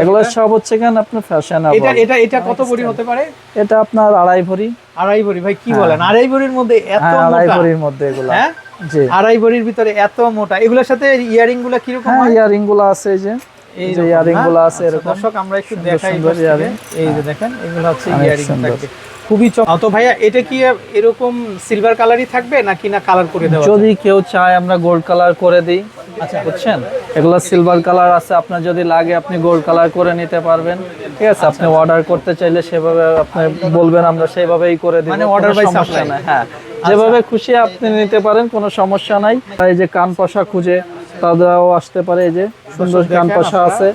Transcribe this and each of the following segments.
এগুলো সব হচ্ছে কেন আপনার ফ্যাশনেবল। এটা কত ভরি হতে পারে? এটা আপনার আড়াই ভরি। আড়াই ভরি ভাই কি বলেন? আড়াই ভরির মধ্যে এত মোটা? আড়াই ভরির মধ্যে এগুলো। হ্যাঁ জি, আড়াই ভরির ভিতরে এত মোটা। এগুলোর সাথে ইয়ারিং গুলো কি রকম হয়? ইয়ারিং গুলো আছে এই যে, এই যে ইয়ারিং গুলো আছে এরকম। দর্শক আমরা একটু দেখাই এই যে দেখেন এগুলো হচ্ছে ইয়ারিং থাকবে খুবই তো ভাইয়া এটা কি এরকম সিলভার কালারই থাকবে নাকি না কালার করে দেওয়া? যদি কেউ চায় আমরা গোল্ড কালার করে দিই। আচ্ছা বুঝছেন, এগুলো সিলভার কালার আছে, আপনার যদি লাগে আপনি গোল্ড কালার করে নিতে পারবেন। ঠিক আছে, আপনি অর্ডার করতে চাইলে সেভাবে আপনি বলবেন, আমরা সেভাবেই করে দিব। মানে অর্ডার বাই সাপ্লাই? হ্যাঁ, যেভাবে খুশি আপনি নিতে পারেন, কোনো সমস্যা নাই। এই যে কান পাশা খুঁজে তারাও আসতে পারে, এই যে সুন্দর কান পাশা আছে।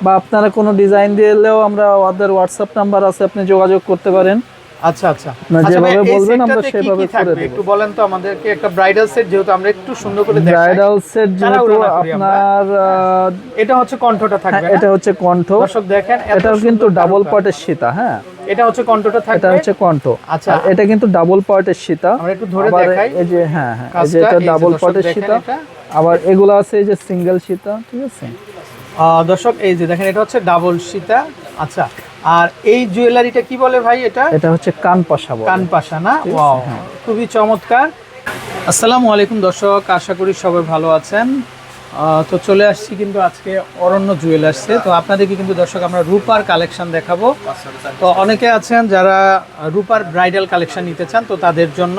বা আপনারা কোনো ডিজাইন দিলেও আমরা ওদের হোয়াটসঅ্যাপ নাম্বার আছে, আপনি যোগাযোগ করতে পারেন। আচ্ছা আচ্ছা, যেভাবে বলবেন আমরা সেভাবে করে দেব। একটু বলেন তো আমাদেরকে, একটা ব্রাইডাল সেট যেহেতু আমরা একটু সুন্দর করে দেখাই। ব্রাইডাল সেট যেহেতু আপনার এটা হচ্ছে কণ্ঠটা থাকবে। এটা হচ্ছে কণ্ঠ। দর্শক দেখেন এটাও কিন্তু ডাবল পার্টের সীতা। হ্যাঁ, এটা হচ্ছে কণ্ঠটা থাকবে। এটা হচ্ছে কণ্ঠ। আচ্ছা, এটা কিন্তু ডাবল পার্টের সীতা। আমরা একটু ধরে দেখাই। এই যে হ্যাঁ হ্যাঁ, এই যে এটা ডাবল পার্টের সীতা। আবার এগুলো আছে এই যে সিঙ্গেল সীতা। ঠিক আছে দর্শক, এই যে দেখেন এটা হচ্ছে ডাবল সীতা। আচ্ছা, আর এই জুয়েলারিটা কি বলে ভাই? এটা হচ্ছে কানপাশা বলে। কানপাশা না? ওয়াও, খুবই চমৎকার। আসসালামু আলাইকুম দর্শক, আশা করি সবাই ভালো আছেন। তো চলে আসছি কিন্তু আজকে অরণ্য জুয়েলার্সে। তো আপনাদেরকে কিন্তু দর্শক আমরা রূপার কালেকশন দেখাবো। তো অনেকে আছেন যারা রূপার ব্রাইডাল কালেকশন নিতে চান, তো তাদের জন্য।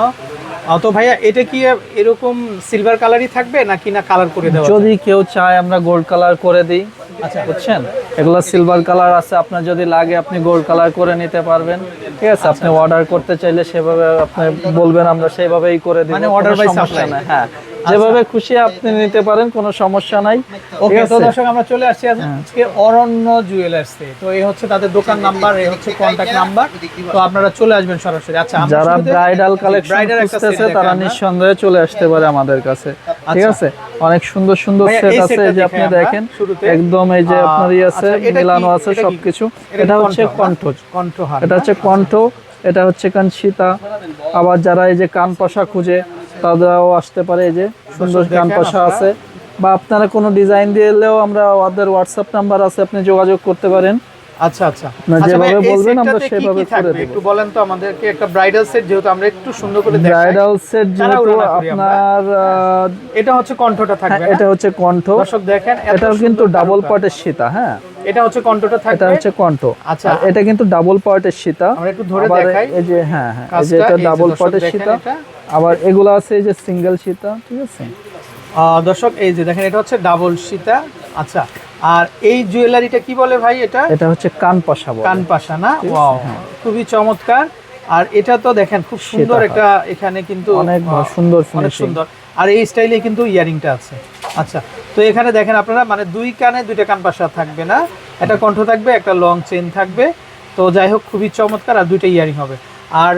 তো ভাইয়া এটা কি এরকম সিলভার কালারই থাকবে নাকি না কালার করে দেওয়া? যদি কেউ চায় আমরা গোল্ড কালার করে দিই। আচ্ছা বুঝছেন, এগুলো সিলভার কালার আছে, আপনার যদি লাগে আপনি গোল্ড কালার করে নিতে পারবেন। ঠিক আছে, আপনি অর্ডার করতে চাইলে সেভাবে আপনি বলবেন, আমরা সেভাবেই করে দিব। মানে অর্ডার বাই সাপ্লাই? হ্যাঁ, যেভাবে খুশি আপনি নিতে পারেন, কোনো সমস্যা নাই। ওকে, তো দর্শক আমরা চলে আসছি আজকে অরণ্য জুয়েলার্সে। তো এই হচ্ছে তাদের দোকান নাম্বার, এই হচ্ছে কন্টাক্ট নাম্বার। তো আপনারা চলে আসবেন সরাসরি। আচ্ছা, যারা ব্রাইডাল কালেকশন খুঁজতেছে তারা নিঃসন্দেহে চলে আসতে পারে আমাদের কাছে। ঠিক আছে, অনেক সুন্দর সুন্দর সেট আছে, এই যে আপনি দেখেন একদম এই যে আপনার আছে মিলানো আছে সবকিছু। এটা হচ্ছে কণ্ঠহার, এটা হচ্ছে কণ্ঠ, এটা হচ্ছে কান সীতা। আবার যারা এই যে কান পাশা খুঁজে তারাও আসতে পারে, এই যে সুন্দর কান পাশা আছে। বা আপনারা কোনো ডিজাইন দিলেও আমরা ওদের হোয়াটসঅ্যাপ নাম্বার আছে, আপনি যোগাযোগ করতে পারেন। আচ্ছা আচ্ছা, যেভাবে বলবেন আমরা সেভাবে করে দেব। একটু বলেন তো আমাদেরকে, একটা ব্রাইডাল সেট যেহেতু আমরা একটু সুন্দর করে দেখাই। ব্রাইডাল সেট যেহেতু আপনার এটা হচ্ছে কণ্ঠটা থাকবে। এটা হচ্ছে কণ্ঠ। দর্শক দেখেন এটাও কিন্তু ডাবল পার্টের সীতা। হ্যাঁ, এটা হচ্ছে কণ্ঠটা থাকবে। এটা হচ্ছে কণ্ঠ। আচ্ছা, এটা কিন্তু ডাবল পার্টের সীতা। আমরা একটু ধরে দেখাই। এই যে হ্যাঁ হ্যাঁ, এই যে এটা ডাবল পার্টের সীতা। আবার এগুলো আছে এই যে সিঙ্গেল সীতা। ঠিক আছে দর্শক, এই যে দেখেন এটা হচ্ছে ডাবল সীতা। আচ্ছা, আর এই জুয়েলারিটা কি বলে ভাই? এটা হচ্ছে কানপাশা বলে। কানপাশা না? ওয়াও, খুবই চমৎকার। আর এটা তো দেখেন খুব সুন্দর একটা, এখানে কিন্তু অনেক সুন্দর, অনেক সুন্দর। আর এই স্টাইলে কিন্তু ইয়ারিংটা আছে। আচ্ছা, তো এখানে দেখেন আপনারা, মানে দুই কানে দুইটা কানপাশা থাকবে না, একটা কণ্ঠ থাকবে, একটা লং চেইন থাকবে। তো যাই হোক, খুবই চমৎকার। আর দুইটা ইয়ারিং হবে। আর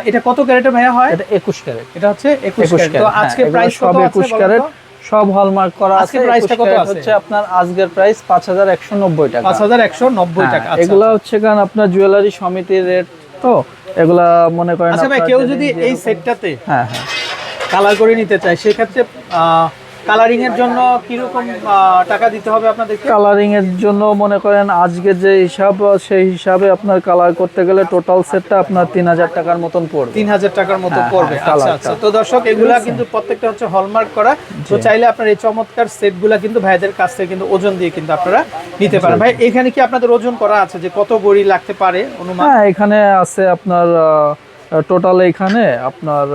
এটা কত ক্যারেটের ভাইয়া হয়? এটা 21 ক্যারেট। এটা হচ্ছে 21 ক্যারেট। তো আজকে প্রাইস সব 21 ক্যারেট, সব হলমার্ক করা আছে। আজকে প্রাইসটা কত আছে? হচ্ছে আপনার আজকের প্রাইস 5190 টাকা। 5190 টাকা। এগুলা হচ্ছে কারণ আপনার জুয়েলারি সমিতির রেট, তো এগুলা মনে করেন। আচ্ছা ভাই, কেউ যদি এই সেটটাতে হ্যাঁ হ্যাঁ কালার করে নিতে চায়, সেক্ষেত্রে কালারিং এর জন্য কি রকম টাকা দিতে হবে আপনাদেরকে? কালারিং এর জন্য মনে করেন আজকে যে হিসাব, সেই হিসাবে আপনার কালার করতে গেলে টোটাল সেটটা আপনার 3000 টাকার মতন পড়বে। 3000 টাকার মতো পড়বে। আচ্ছা আচ্ছা, তো দর্শক এগুলা কিন্তু প্রত্যেকটা হচ্ছে হলমার্ক করা। তো চাইলে আপনার এই চমৎকার সেটগুলা কিন্তু ভাইদের কাছ থেকে কিন্তু ওজন দিয়ে কিন্তু আপনারা নিতে পারেন। ভাই, এখানে কি আপনাদের ওজন করা আছে যে কত ভরি লাগতে পারে অনুমান? হ্যাঁ, এখানে আছে আপনার টোটাল এখানে আপনার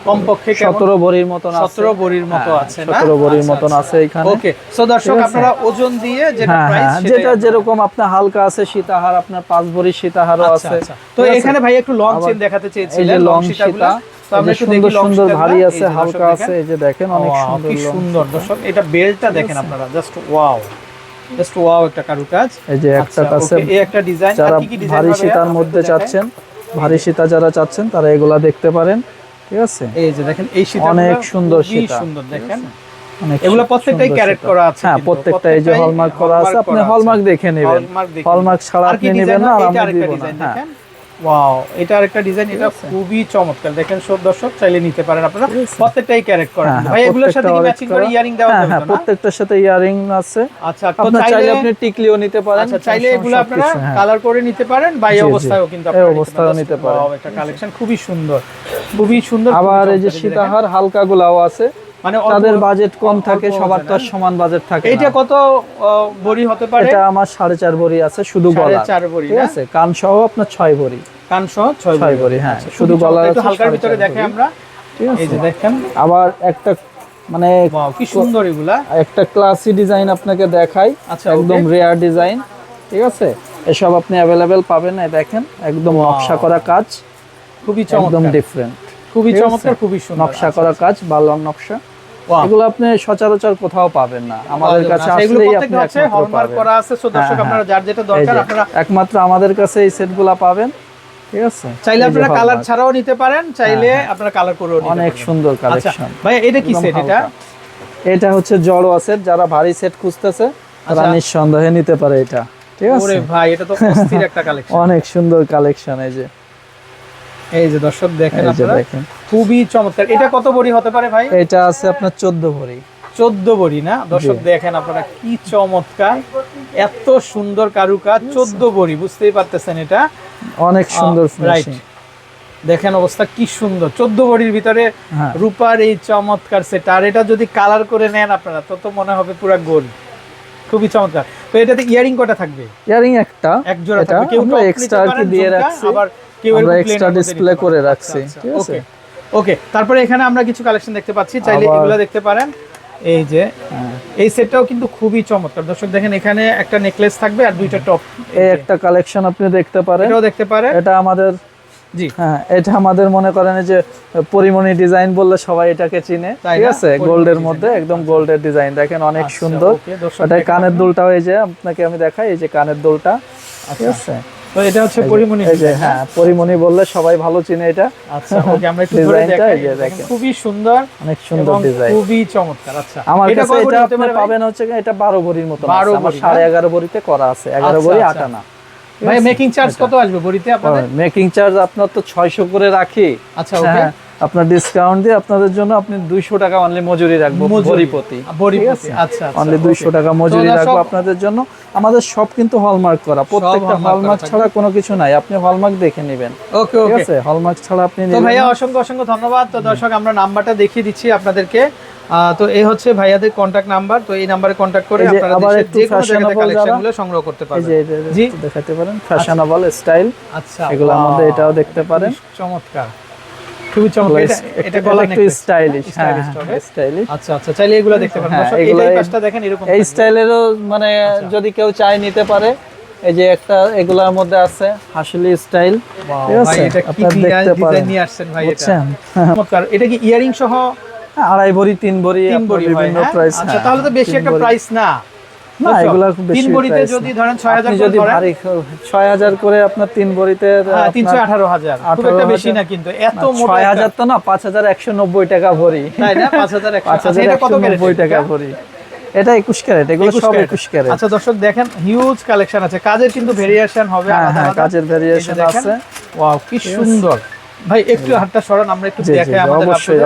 কমপক্ষে 17 ভরির মতন আছে। 17 ভরির মতো আছে না? 17 ভরির মতন আছে এখানে। ওকে, সো দর্শক আপনারা ওজন দিয়ে যেটা প্রাইস, যেটা যেরকম আপনার হালকা আছে সীতাহার, আপনার 5 ভরি সীতাহারও আছে। তো এখানে ভাই একটু লং চেইন দেখাতে চেয়েছিলেন, এই যে লং সীতা। তো আমরা একটু সুন্দর সুন্দর ভারী আছে, হালকা আছে, এই যে দেখেন অনেক সুন্দর। কি সুন্দর দর্শক, এটা বেল্টটা দেখেন আপনারা, জাস্ট ওয়াও, জাস্ট ওয়াও, একটা কারুকাজ। এই যে একটা আছে, এই একটা ডিজাইন। যারা ভারী সীতার মধ্যে চাচ্ছেন, ভারী সীতা যারা চাচ্ছেন তারা এগুলা দেখতে পারেন। ঠিক আছে, এই যে দেখেন এই সীতা অনেক সুন্দর সীতা, সুন্দর দেখেন। এগুলো প্রত্যেকটাই ক্যারেট করা আছে। হ্যাঁ, প্রত্যেকটা এই যে হলমার্ক করা আছে। আপনি হলমার্ক দেখে নেবেন, হলমার্ক ছাড়া আপনি নেবেন না, আর আমরা দিব না। হ্যাঁ, ওয়াও, এটা আরেকটা ডিজাইন, এটা খুবই চমৎকার। দেখেন সব দর্শক চাইলে নিতে পারেন আপনারা, প্রত্যেকটাই ক্যারেক্ট করা। ভাই এগুলোর সাথে কি ম্যাচিং করে ইয়ারিং দেওয়া যাবে? হ্যাঁ, প্রত্যেকটার সাথে ইয়ারিং আছে। আচ্ছা, তো চাইলে আপনি টিকলিও নিতে পারেন। আচ্ছা, চাইলে এগুলো আপনারা কালার করে নিতে পারেন বা এই অবস্থায়ও কিন্তু আপনারা এই অবস্থায়ও নিতে পারেন। ওয়াও, এটা কালেকশন খুবই সুন্দর, খুবই সুন্দর। আবার এই যে সীতাহার হালকা গুলাও আছে, মানে তাদের বাজেট কম থাকে, সবার তো সমান বাজেট থাকে। এটা কত ভরি হতে পারে? এটা আমার 4.5 ভরি আছে শুধু গলা, 4.5 ভরি, ঠিক আছে? কান সহ আপনার 6 ভরি, কান সহ 6 ভরি। হ্যাঁ, শুধু গলা একটু হালকার ভিতরে দেখে আমরা, ঠিক আছে? এই যে দেখেন, আবার একটা মানে ওয়াও কি সুন্দর এগুলা। একটা ক্লাসি ডিজাইন আপনাকে দেখাই। আচ্ছা, একদম রেয়ার ডিজাইন, ঠিক আছে? এসব আপনি अवेलेबल পাবেন না। দেখেন একদম নকশা করা কাজ, খুবই একদম চমৎকার, ডিফারেন্ট, খুবই চমৎকার, খুবই সুন্দর নকশা করা কাজ, বালং নকশা। এগুলো আপনি সচরাচর কোথাও পাবেন না, আমাদের কাছে আসলেই আপনি একমাত্র হলমার্ক করা আছে। সো দর্শক আপনারা যার যেটা দরকার আপনারা একমাত্র আমাদের কাছে এই সেটগুলো পাবেন, ঠিক আছে? চাইলে আপনারা কালার ছাড়াও নিতে পারেন, চাইলে আপনারা কালার করেও নিতে পারেন। অনেক সুন্দর কালেকশন। ভাই এটা কি সেট? এটা হচ্ছে জড়ো সেট, যারা ভারী সেট খুঁজতেছে তারা নিঃসন্দেহে নিতে পারে এটা, ঠিক আছে? ওরে ভাই, এটা তো অস্থির একটা কালেকশন, অনেক সুন্দর কালেকশন। এই যে দর্শক দেখেন আপনারা, খুবই চমৎকার। এটা কত ভরি হতে পারে ভাই? এটা আছে আপনার 14 ভরি। 14 ভরি না? দর্শক দেখেন আপনারা কি চমৎকার, এত সুন্দর কারুকাজ, 14 ভরি, বুঝতেই পারতেছেন এটা অনেক সুন্দর ফিনিশিং। দেখেন অবস্থা কি সুন্দর, 14 ভরির ভিতরে রূপার এই চমৎকার সেট। আর এটা যদি কালার করে নেন আপনারা তো মনে হবে পুরো গোল্ড, খুবই চমৎকার। তো এটাতে ইয়ারিং কটা থাকবে? ইয়ারিং এক জোড়া থাকবে, কেউ এক্সট্রা কি দিয়ে রাখছি, আবার কেউ এক্সট্রা ডিসপ্লে করে রাখছি, ঠিক আছে? ওকে, তারপরে এখানে আমরা কিছু কালেকশন দেখতে পাচ্ছি, চাইলে এগুলো দেখতে পারেন। এই যে এই সেটটাও কিন্তু খুবই চমৎকার। দর্শক দেখেন, এখানে একটা নেকলেস থাকবে আর দুইটা টপ। এই একটা কালেকশন আপনি দেখতে পারেন, এটাও দেখতে পারেন। এটা আমাদের, জি হ্যাঁ, এটা আমাদের মনে করেন যে পরিমণি ডিজাইন বললে সবাই এটাকে চিনে, ঠিক আছে? গোল্ডের মধ্যে একদম গোল্ডের ডিজাইন, দেখেন অনেক সুন্দর। এটা কানের দুলটাও এই যে আপনাকে আমি দেখাই, এই যে কানের দুলটা, ঠিক আছে? তো এটা হচ্ছে পরিমণি, এই যে হ্যাঁ, পরিমণি বললে সবাই ভালো চিনে এটা। আচ্ছা, ওকে, আমরা একটু ধরে দেখাই। দেখেন খুবই সুন্দর, অনেক সুন্দর ডিজাইন, খুবই চমৎকার। আচ্ছা, আমার কাছে এটা আপনি পাবেন হচ্ছে এটা 12 ভরির মতো আছে, আমার 11.5 ভরিতে করা আছে, 11 ভরি 8 আনা। ভাই মেকিং চার্জ কত আসবে বড়িতে আপনাদের? মেকিং চার্জ আপনার তো 600 করে রাখি। আচ্ছা, ওকে, আপনার ডিসকাউন্ট দিয়ে আপনাদের জন্য আপনি 200 টাকা অনলি মজুরি রাখবো ভরি প্রতি। আচ্ছা, অনলি 200 টাকা মজুরি রাখবো আপনাদের জন্য। আমাদের সব কিন্তু হলমার্ক করা, প্রত্যেকটা হলমার্ক ছাড়া কোনো কিছু নাই, আপনি হলমার্ক দেখে নেবেন। ওকে, ঠিক আছে? হলমার্ক ছাড়া আপনি তো ভাইয়া অসংখ্য অসংখ্য ধন্যবাদ। তো দর্শক আমরা নাম্বারটা দেখিয়ে দিচ্ছি আপনাদেরকে। তো এই হচ্ছে ভাইয়াদের কন্টাক্ট নাম্বার, তো এই নাম্বারে কন্টাক্ট করে আপনারা দেশের যে কোনো জায়গায় কালেকশনগুলো সংগ্রহ করতে পারবেন। জি, দেখাতে পারেন ফ্যাশনেবল স্টাইল। আচ্ছা, এগুলোর মধ্যে এটাও দেখতে পারেন, চমৎকার, খুবই চমৎকার। এটা গলা একটু স্টাইলিশ, হ্যাঁ স্টাইলিশ। আচ্ছা আচ্ছা, চাইলে এগুলো দেখতে পারেন। দর্শক এই পাশটা দেখেন, এরকম এই স্টাইলেরও মানে যদি কেউ চায় নিতে পারে। এই যে একটা এগুলার মধ্যে আছে হাসলি স্টাইল, ঠিক আছে? আপনারা দেখতে পারেন, ডিজাইন নিয়ে আসছেন ভাই, এটা চমৎকার। এটা কি ইয়ারিং সহ 2.5 ভরি 3 ভরি বিভিন্ন প্রাইস। আচ্ছা, তাহলে তো বেশি একটা প্রাইস না। না, এগুলা বেশি 3 ভরিতে যদি ধরেন 6000 করে, যদি ভারী 6000 করে আপনার 3 ভরিতে 318000, খুব একটা বেশি না কিন্তু। এত মোটা 6000 তো না, 5190 টাকা ভরি, তাই না? 5100। এটা কত 90 টাকা ভরি। এটা 21 ক্যারেট, এগুলো সব 21 ক্যারেট। আচ্ছা দর্শক দেখেন, হিউজ কালেকশন আছে, কাজের কিন্তু ভেরিয়েশন হবে আলাদা আলাদা, কাজের ভেরিয়েশন আছে। ওয়াও, কি সুন্দর। ভাই একটু হাতটা সরান, আমরা একটু দেখাই আমাদের। অবশ্যই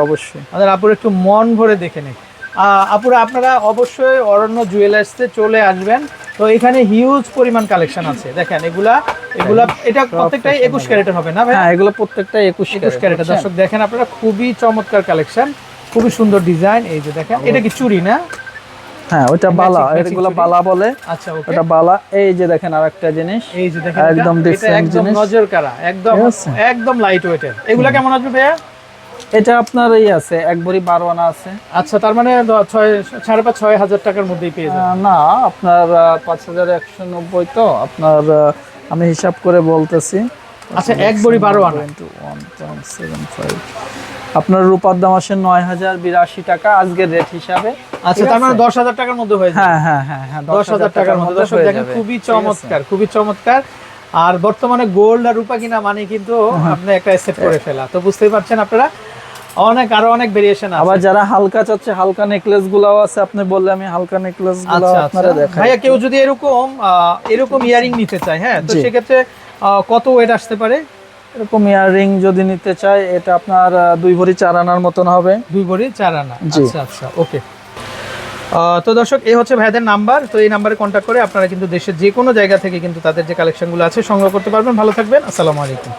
আমাদের আপুর একটু মন ভরে দেখে নেই। আপুরা আপনারা অবশ্যই অরণ্য জুয়েলার্সে চলে আসবেন। তো এখানে হিউজ পরিমাণ কালেকশন আছে, দেখেন এগুলা এটা প্রত্যেকটাই 21 ক্যারেটের হবে না ভাই? হ্যাঁ, এগুলো প্রত্যেকটাই 21 ক্যারেটের। দর্শক দেখেন আপনারা, খুবই চমৎকার কালেকশন, খুবই সুন্দর ডিজাইন। এই যে দেখেন, এটা কি চুড়ি না? হ্যাঁ, ওটা বালা, এগুলো বালা বলে। আচ্ছা, ওকে, ওটা বালা। এই যে দেখেন আরেকটা জিনিস, এই যে দেখেন, একদম ডিফারেন্ট জিনিস, নজর কাড়া, একদম লাইট ওয়েটের। এগুলা কেমন আসবে ভাইয়া? এটা আপনার এই আছে 1 ভরি 12 আনা আছে। আচ্ছা, তার মানে 5,500-6,000 টাকার মধ্যেই পেয়ে যাবেন। না, আপনার 5190 তো আপনার, আমি হিসাব করে বলতেছি। আচ্ছা, 1 ভরি 12 আনা 1.75, আপনার রূপার দাম আসে 9082 টাকা আজকের রেট হিসাবে। আচ্ছা, তার মানে 10,000 টাকার মধ্যে হয়ে যাবে। হ্যাঁ 10,000 টাকার মধ্যে। দর্শক দেখেন, খুবই চমৎকার, খুবই চমৎকার। আর বর্তমানে গোল্ড আর রূপা কিনা মানে কিন্তু আপনি একটা সেট করে ফেলা, তো বুঝতেই পারছেন আপনারা, আরো অনেক ভেরিয়েশন আছে। আবার যারা হালকা চাচ্ছে, হালকা নেকলেস গুলাও আছে, আপনি বললে আমি হালকা নেকলেস গুলো আপনারা দেখাই। ভাইয়া কেউ যদি এরকম ইয়ারিং নিতে চায়, হ্যাঁ, তো সেক্ষেত্রে কত ওয়েট আসতে পারে? এরকম ইয়াররিং যদি নিতে চাই এটা আপনার 2 ভরি 4 আনার মতন হবে। 2 ভরি 4 আনা। জি। আচ্ছা আচ্ছা, ওকে। তো দর্শক, এই হচ্ছে ভাইদের নাম্বার। তো এই নাম্বারে কন্ট্যাক্ট করে আপনারা কিন্তু দেশের যে কোনো জায়গা থেকে কিন্তু তাদের যে কালেকশনগুলো আছে সংগ্রহ করতে পারবেন। ভালো থাকবেন, আসসালামু আলাইকুম।